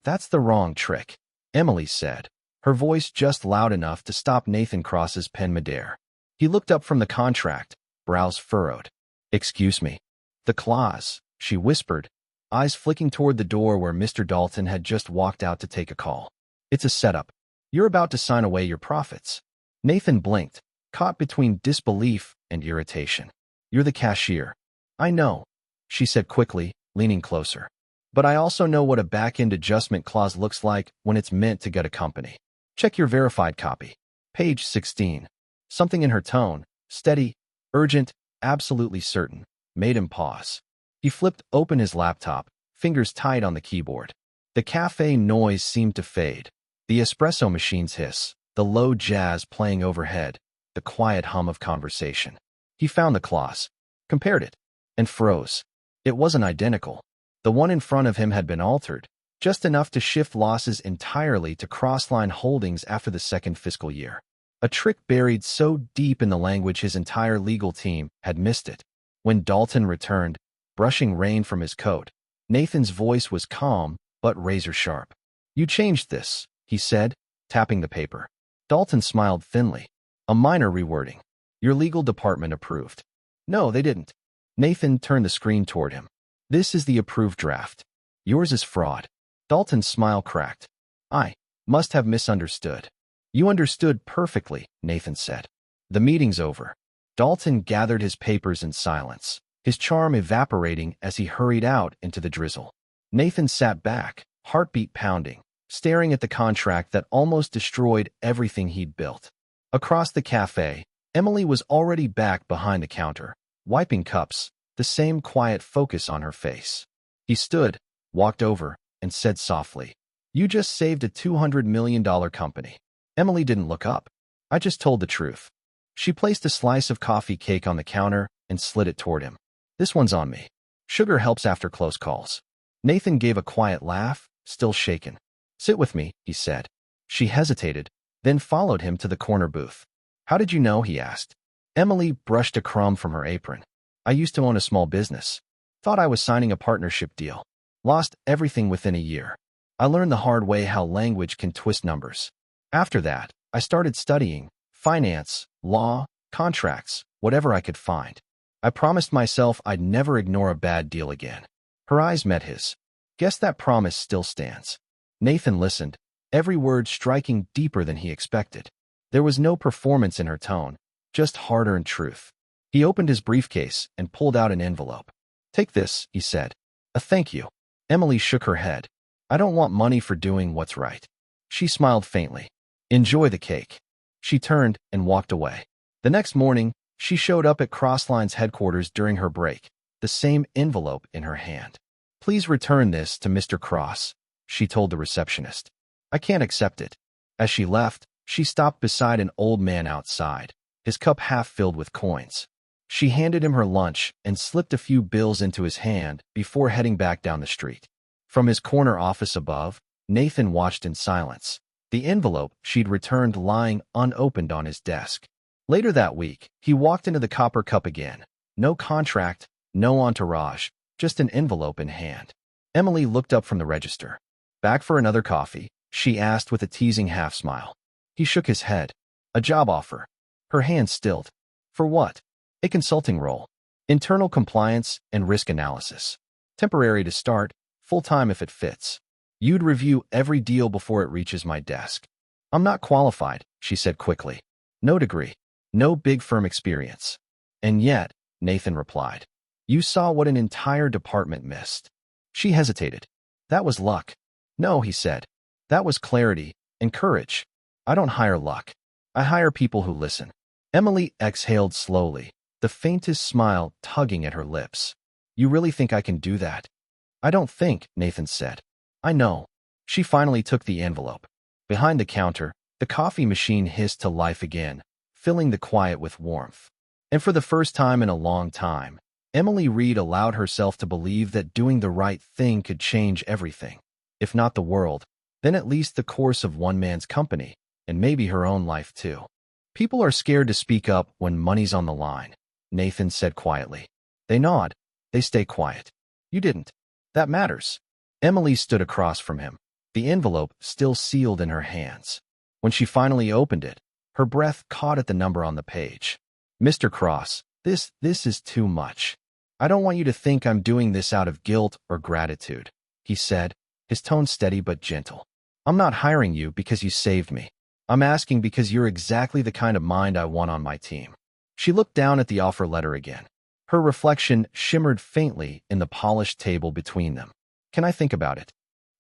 That's the wrong trick, Emily said, her voice just loud enough to stop Nathan Cross's pen midair. He looked up from the contract, brows furrowed. Excuse me. The clause, she whispered, eyes flicking toward the door where Mr. Dalton had just walked out to take a call. It's a setup. You're about to sign away your profits. Nathan blinked, caught between disbelief and irritation. You're the cashier. I know, she said quickly, leaning closer. But I also know what a back-end adjustment clause looks like when it's meant to gut a company. Check your verified copy. Page 16. Something in her tone, steady, urgent, absolutely certain, made him pause. He flipped open his laptop, fingers tight on the keyboard. The cafe noise seemed to fade. The espresso machine's hiss, the low jazz playing overhead, the quiet hum of conversation. He found the clause, compared it, and froze. It wasn't identical. The one in front of him had been altered, just enough to shift losses entirely to Crossline Holdings after the second fiscal year. A trick buried so deep in the language his entire legal team had missed it. When Dalton returned, brushing rain from his coat, Nathan's voice was calm but razor-sharp. You changed this, he said, tapping the paper. Dalton smiled thinly. A minor rewording. Your legal department approved. No, they didn't. Nathan turned the screen toward him. This is the approved draft. Yours is fraud. Dalton's smile cracked. I must have misunderstood. You understood perfectly, Nathan said. The meeting's over. Dalton gathered his papers in silence, his charm evaporating as he hurried out into the drizzle. Nathan sat back, heartbeat pounding, staring at the contract that almost destroyed everything he'd built. Across the cafe, Emily was already back behind the counter, wiping cups, the same quiet focus on her face. He stood, walked over, and said softly, You just saved a $200 million company. Emily didn't look up. I just told the truth. She placed a slice of coffee cake on the counter and slid it toward him. This one's on me. Sugar helps after close calls. Nathan gave a quiet laugh, still shaken. Sit with me, he said. She hesitated, then followed him to the corner booth. How did you know? He asked. Emily brushed a crumb from her apron. I used to own a small business. Thought I was signing a partnership deal. Lost everything within a year. I learned the hard way how language can twist numbers. After that, I started studying finance, law, contracts, whatever I could find. I promised myself I'd never ignore a bad deal again. Her eyes met his. Guess that promise still stands. Nathan listened, every word striking deeper than he expected. There was no performance in her tone, just hard-earned truth. He opened his briefcase and pulled out an envelope. Take this, he said. A thank you. Emily shook her head. I don't want money for doing what's right. She smiled faintly. Enjoy the cake. She turned and walked away. The next morning, she showed up at Crossline's headquarters during her break, the same envelope in her hand. Please return this to Mr. Cross, she told the receptionist. I can't accept it. As she left, she stopped beside an old man outside, his cup half filled with coins. She handed him her lunch and slipped a few bills into his hand before heading back down the street. From his corner office above, Nathan watched in silence, the envelope she'd returned lying unopened on his desk. Later that week, he walked into the Copper Cup again. No contract, no entourage, just an envelope in hand. Emily looked up from the register. Back for another coffee? She asked with a teasing half-smile. He shook his head. A job offer. Her hand stilled. For what? A consulting role. Internal compliance and risk analysis. Temporary to start, full-time if it fits. You'd review every deal before it reaches my desk. I'm not qualified, she said quickly. No degree. No big firm experience. And yet, Nathan replied, you saw what an entire department missed. She hesitated. That was luck. No, he said. That was clarity and courage. I don't hire luck. I hire people who listen. Emily exhaled slowly, the faintest smile tugging at her lips. You really think I can do that? I don't think, Nathan said. I know. She finally took the envelope. Behind the counter, the coffee machine hissed to life again, filling the quiet with warmth. And for the first time in a long time, Emily Reed allowed herself to believe that doing the right thing could change everything. If not the world, then at least the course of one man's company, and maybe her own life too. People are scared to speak up when money's on the line, Nathan said quietly. They nod. They stay quiet. You didn't. That matters. Emily stood across from him. the envelope still sealed in her hands. When she finally opened it, her breath caught at the number on the page. Mr. Cross, this is too much. I don't want you to think I'm doing this out of guilt or gratitude, he said, his tone steady but gentle. I'm not hiring you because you saved me. I'm asking because you're exactly the kind of mind I want on my team. She looked down at the offer letter again. Her reflection shimmered faintly in the polished table between them. Can I think about it?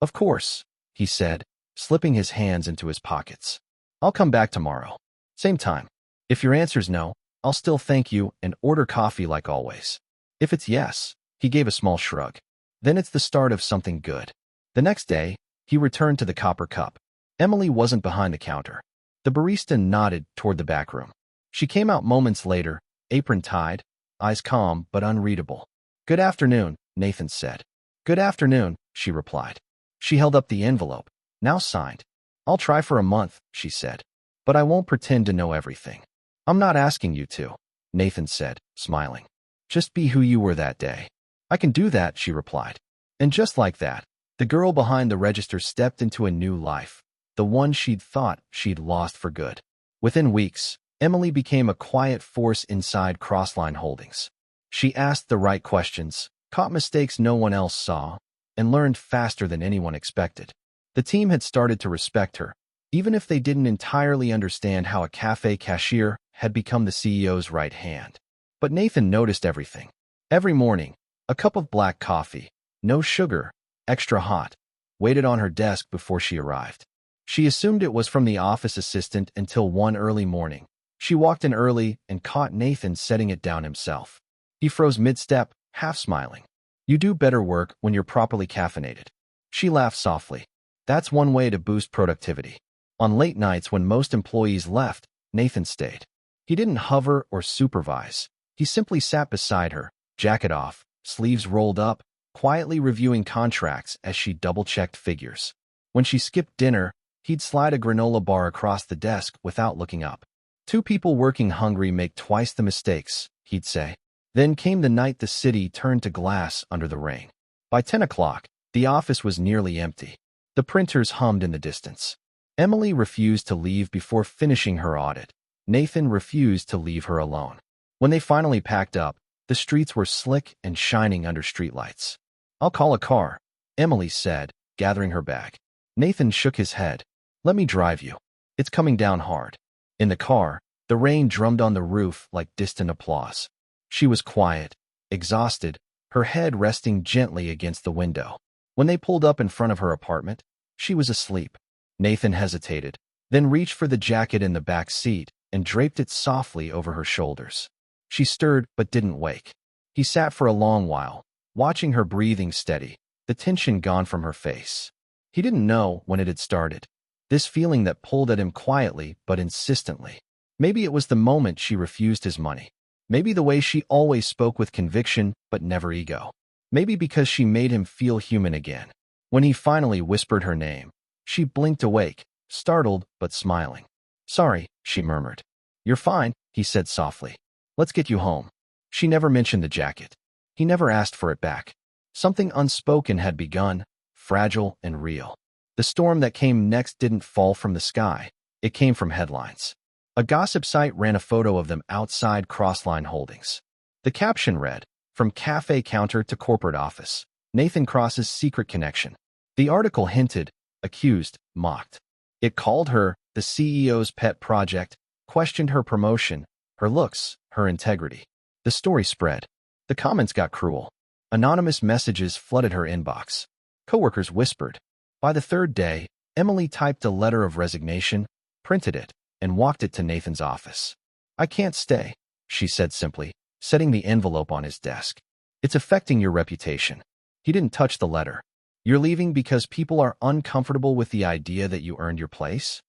Of course, he said, slipping his hands into his pockets. I'll come back tomorrow. Same time. If your answer's no, I'll still thank you and order coffee like always. If it's yes, he gave a small shrug. Then it's the start of something good. The next day, he returned to the copper cup. Emily wasn't behind the counter. The barista nodded toward the back room. She came out moments later, apron tied, eyes calm but unreadable. Good afternoon, Nathan said. Good afternoon, she replied. She held up the envelope, now signed. I'll try for a month, she said. But I won't pretend to know everything. I'm not asking you to, Nathan said, smiling. Just be who you were that day. I can do that, she replied. And just like that, the girl behind the register stepped into a new life, the one she'd thought she'd lost for good. Within weeks, Emily became a quiet force inside Crossline Holdings. She asked the right questions, caught mistakes no one else saw, and learned faster than anyone expected. The team had started to respect her, even if they didn't entirely understand how a cafe cashier had become the CEO's right hand. But Nathan noticed everything. Every morning, a cup of black coffee, no sugar, extra hot, waited on her desk before she arrived. She assumed it was from the office assistant until one early morning. She walked in early and caught Nathan setting it down himself. He froze mid-step, half smiling. You do better work when you're properly caffeinated. She laughed softly. That's one way to boost productivity. On late nights when most employees left, Nathan stayed. He didn't hover or supervise. He simply sat beside her, jacket off, sleeves rolled up, quietly reviewing contracts as she double-checked figures. When she skipped dinner, he'd slide a granola bar across the desk without looking up. Two people working hungry make twice the mistakes, he'd say. Then came the night the city turned to glass under the rain. By 10 o'clock, the office was nearly empty. The printers hummed in the distance. Emily refused to leave before finishing her audit. Nathan refused to leave her alone. When they finally packed up, the streets were slick and shining under streetlights. I'll call a car, Emily said, gathering her bag. Nathan shook his head. Let me drive you. It's coming down hard. In the car, the rain drummed on the roof like distant applause. She was quiet, exhausted, her head resting gently against the window. When they pulled up in front of her apartment, she was asleep. Nathan hesitated, then reached for the jacket in the back seat and draped it softly over her shoulders. She stirred but didn't wake. He sat for a long while, watching her breathing steady, the tension gone from her face. He didn't know when it had started. This feeling that pulled at him quietly but insistently. Maybe it was the moment she refused his money. Maybe the way she always spoke with conviction but never ego. Maybe because she made him feel human again. When he finally whispered her name, she blinked awake, startled but smiling. Sorry, she murmured. You're fine, he said softly. Let's get you home. She never mentioned the jacket. He never asked for it back. Something unspoken had begun, fragile and real. The storm that came next didn't fall from the sky. It came from headlines. A gossip site ran a photo of them outside Crossline Holdings. The caption read, From cafe counter to corporate office, Nathan Cross's secret connection. The article hinted, accused, mocked. It called her the CEO's pet project, questioned her promotion, her looks, her integrity. The story spread. The comments got cruel. Anonymous messages flooded her inbox. Coworkers whispered. By the third day, Emily typed a letter of resignation, printed it, and walked it to Nathan's office. I can't stay, she said simply, setting the envelope on his desk. It's affecting your reputation. He didn't touch the letter. You're leaving because people are uncomfortable with the idea that you earned your place?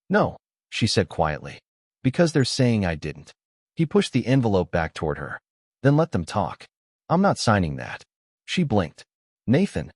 No, she said quietly. Because they're saying I didn't. He pushed the envelope back toward her. Then let them talk. I'm not signing that. She blinked. Nathan,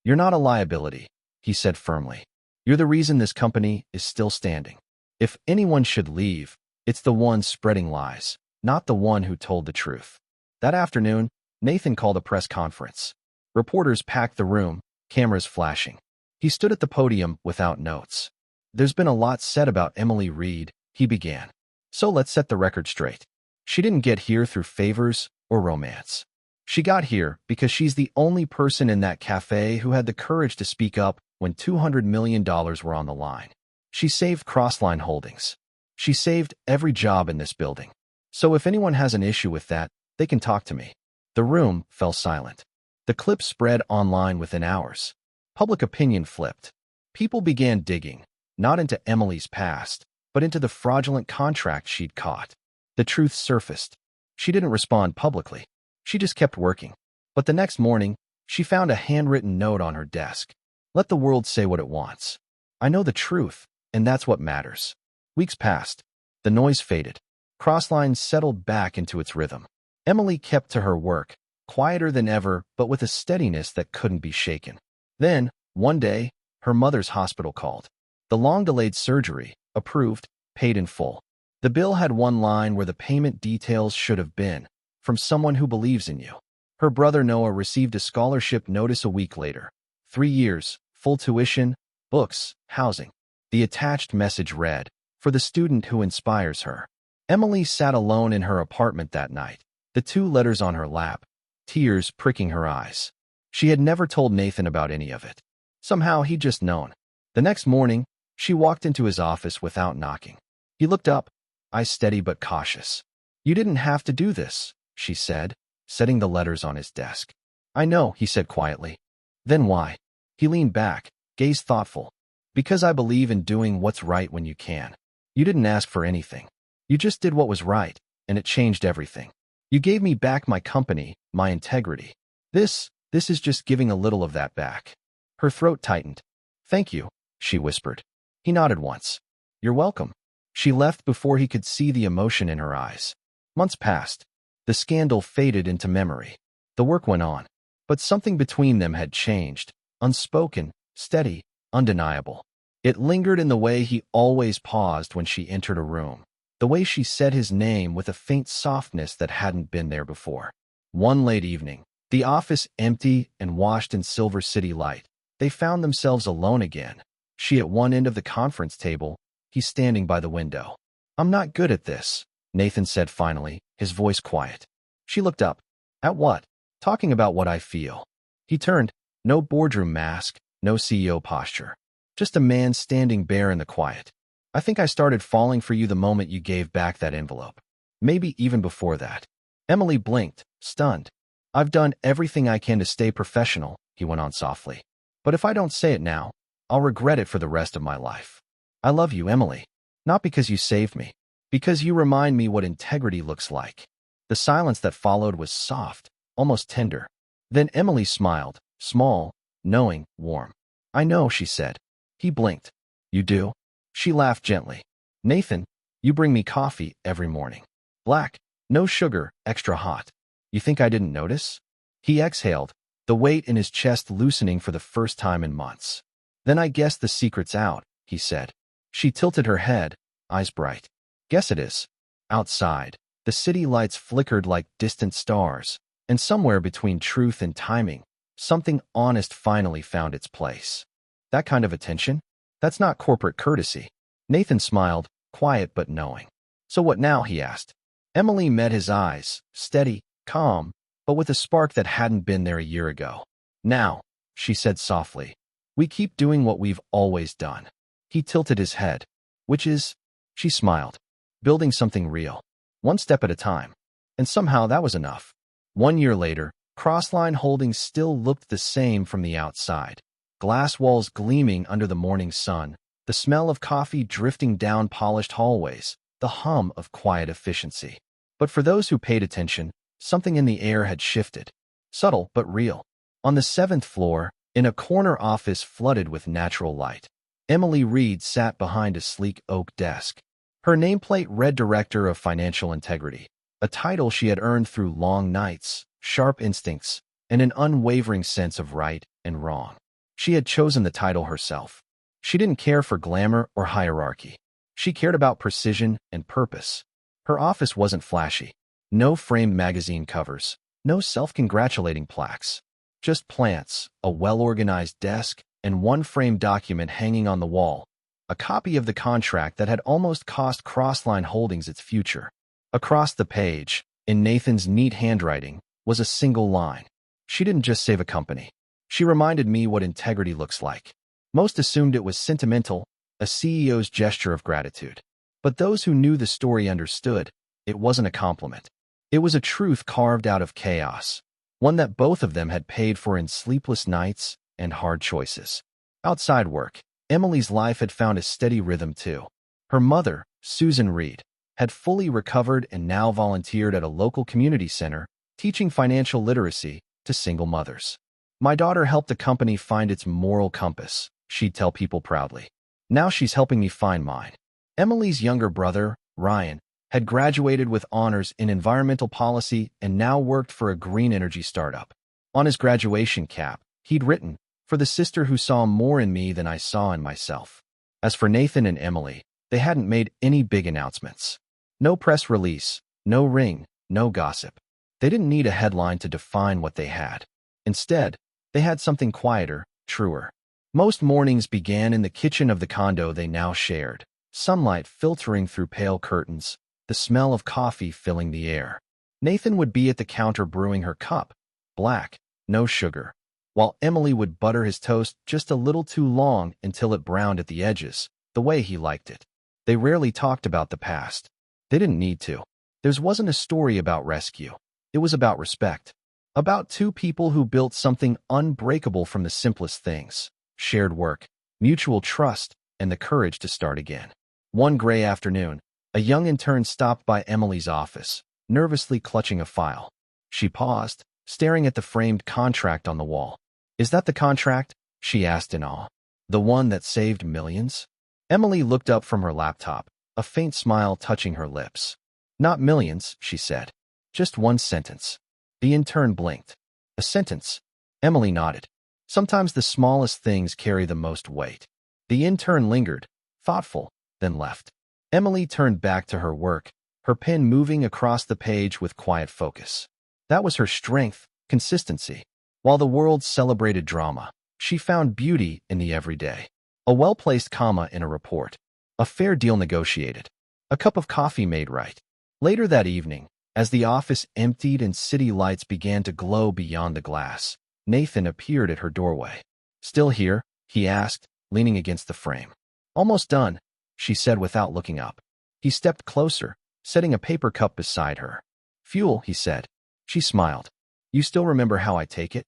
you're not a liability, he said firmly. You're the reason this company is still standing. If anyone should leave, it's the one spreading lies, not the one who told the truth. That afternoon, Nathan called a press conference. Reporters packed the room, cameras flashing. He stood at the podium without notes. There's been a lot said about Emily Reed, he began. So let's set the record straight. She didn't get here through favors or romance. She got here because she's the only person in that cafe who had the courage to speak up when $200 million were on the line. She saved Crossline Holdings. She saved every job in this building. So if anyone has an issue with that, they can talk to me. The room fell silent. The clip spread online within hours. Public opinion flipped. People began digging, not into Emily's past, but into the fraudulent contract she'd caught. The truth surfaced. She didn't respond publicly. She just kept working. But the next morning, she found a handwritten note on her desk. Let the world say what it wants. I know the truth, and that's what matters. Weeks passed. The noise faded. Crossline settled back into its rhythm. Emily kept to her work, quieter than ever, but with a steadiness that couldn't be shaken. Then, one day, her mother's hospital called. The long-delayed surgery, approved, paid in full. The bill had one line where the payment details should have been, from someone who believes in you. Her brother Noah received a scholarship notice a week later. 3 years, full tuition, books, housing. The attached message read, for the student who inspires her. Emily sat alone in her apartment that night, the 2 letters on her lap, tears pricking her eyes. She had never told Nathan about any of it. Somehow he'd just known. The next morning, she walked into his office without knocking. He looked up, eyes steady but cautious. You didn't have to do this, she said, setting the letters on his desk. I know, he said quietly. Then why? He leaned back, gaze thoughtful. Because I believe in doing what's right when you can. You didn't ask for anything. You just did what was right, and it changed everything. You gave me back my company, my integrity. This is just giving a little of that back. Her throat tightened. Thank you, she whispered. He nodded once. You're welcome. She left before he could see the emotion in her eyes. Months passed. The scandal faded into memory. The work went on. But something between them had changed, unspoken, steady, undeniable. It lingered in the way he always paused when she entered a room, the way she said his name with a faint softness that hadn't been there before. One late evening, the office empty and washed in Silver City light, they found themselves alone again. She at one end of the conference table, he standing by the window. I'm not good at this, Nathan said finally, his voice quiet. She looked up. At what? Talking about what I feel. He turned. No boardroom mask, no CEO posture. Just a man standing bare in the quiet. I think I started falling for you the moment you gave back that envelope. Maybe even before that. Emily blinked, stunned. I've done everything I can to stay professional, he went on softly. But if I don't say it now, I'll regret it for the rest of my life. I love you, Emily. Not because you saved me. Because you remind me what integrity looks like. The silence that followed was soft, almost tender. Then Emily smiled, small, knowing, warm. I know, she said. He blinked. You do? She laughed gently. Nathan, you bring me coffee every morning. Black, no sugar, extra hot. You think I didn't notice? He exhaled, the weight in his chest loosening for the first time in months. Then I guess the secret's out, he said. She tilted her head, eyes bright. Guess it is. Outside, the city lights flickered like distant stars, and somewhere between truth and timing, something honest finally found its place. That kind of attention? That's not corporate courtesy. Nathan smiled, quiet but knowing. So what now, he asked. Emily met his eyes, steady, calm, but with a spark that hadn't been there a year ago. Now, she said softly, we keep doing what we've always done. He tilted his head. Which is, she smiled, building something real, one step at a time. And somehow that was enough. 1 year later, Crossline Holdings still looked the same from the outside. Glass walls gleaming under the morning sun, the smell of coffee drifting down polished hallways, the hum of quiet efficiency. But for those who paid attention, something in the air had shifted. Subtle but real. On the 7th floor, in a corner office flooded with natural light, Emily Reed sat behind a sleek oak desk. Her nameplate read Director of Financial Integrity, a title she had earned through long nights, sharp instincts, and an unwavering sense of right and wrong. She had chosen the title herself. She didn't care for glamour or hierarchy. She cared about precision and purpose. Her office wasn't flashy. No framed magazine covers, no self-congratulating plaques. Just plants, a well-organized desk, and one framed document hanging on the wall, a copy of the contract that had almost cost Crossline Holdings its future. Across the page, in Nathan's neat handwriting, was a single line. She didn't just save a company. She reminded me what integrity looks like. Most assumed it was sentimental, a CEO's gesture of gratitude. But those who knew the story understood, it wasn't a compliment. It was a truth carved out of chaos, one that both of them had paid for in sleepless nights and hard choices. Outside work, Emily's life had found a steady rhythm too. Her mother, Susan Reed, had fully recovered and now volunteered at a local community center, teaching financial literacy to single mothers. "My daughter helped the company find its moral compass," she'd tell people proudly. "Now she's helping me find mine." Emily's younger brother, Ryan, had graduated with honors in environmental policy and now worked for a green energy startup. On his graduation cap, he'd written, "For the sister who saw more in me than I saw in myself." As for Nathan and Emily, they hadn't made any big announcements. No press release, no ring, no gossip. They didn't need a headline to define what they had. Instead, they had something quieter, truer. Most mornings began in the kitchen of the condo they now shared, sunlight filtering through pale curtains, the smell of coffee filling the air. Nathan would be at the counter brewing her cup, black, no sugar, while Emily would butter his toast just a little too long until it browned at the edges, the way he liked it. They rarely talked about the past. They didn't need to. Theirs wasn't a story about rescue. It was about respect. About two people who built something unbreakable from the simplest things: shared work, mutual trust, and the courage to start again. One gray afternoon, a young intern stopped by Emily's office, nervously clutching a file. She paused, staring at the framed contract on the wall. "Is that the contract?" she asked in awe. "The one that saved millions?" Emily looked up from her laptop, a faint smile touching her lips. "Not millions," she said. "Just one sentence." The intern blinked. "A sentence?" Emily nodded. "Sometimes the smallest things carry the most weight." The intern lingered, thoughtful, then left. Emily turned back to her work, her pen moving across the page with quiet focus. That was her strength, consistency. While the world celebrated drama, she found beauty in the everyday. A well-placed comma in a report. A fair deal negotiated. A cup of coffee made right. Later that evening, as the office emptied and city lights began to glow beyond the glass, Nathan appeared at her doorway. "Still here?" he asked, leaning against the frame. "Almost done," she said without looking up. He stepped closer, setting a paper cup beside her. "Fuel," he said. She smiled. "You still remember how I take it?"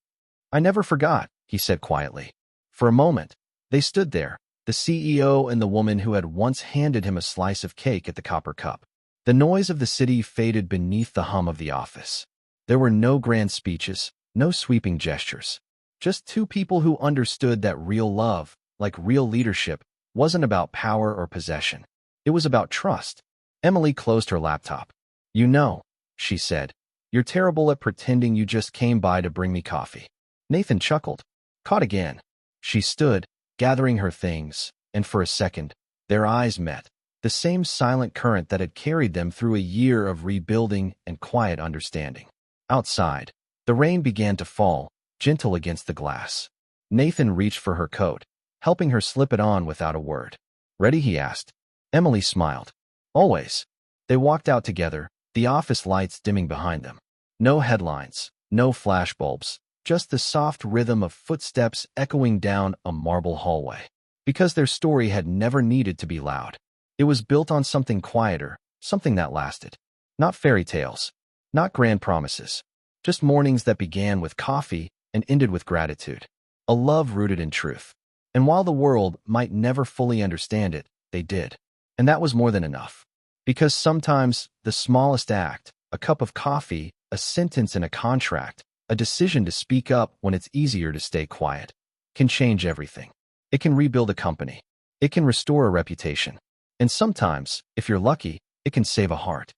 "I never forgot," he said quietly. For a moment, they stood there, the CEO and the woman who had once handed him a slice of cake at the copper cup. The noise of the city faded beneath the hum of the office. There were no grand speeches, no sweeping gestures. Just two people who understood that real love, like real leadership, wasn't about power or possession. It was about trust. Emily closed her laptop. "You know," she said, "you're terrible at pretending you just came by to bring me coffee." Nathan chuckled. "Caught again." She stood, gathering her things, and for a second, their eyes met. The same silent current that had carried them through a year of rebuilding and quiet understanding. Outside, the rain began to fall, gentle against the glass. Nathan reached for her coat, helping her slip it on without a word. "Ready?" he asked. Emily smiled. "Always." They walked out together, the office lights dimming behind them. No headlines, no flashbulbs, just the soft rhythm of footsteps echoing down a marble hallway. Because their story had never needed to be loud. It was built on something quieter, something that lasted. Not fairy tales, not grand promises, just mornings that began with coffee and ended with gratitude. A love rooted in truth. And while the world might never fully understand it, they did. And that was more than enough. Because sometimes the smallest act, a cup of coffee, a sentence in a contract, a decision to speak up when it's easier to stay quiet, can change everything. It can rebuild a company. It can restore a reputation. And sometimes, if you're lucky, it can save a heart.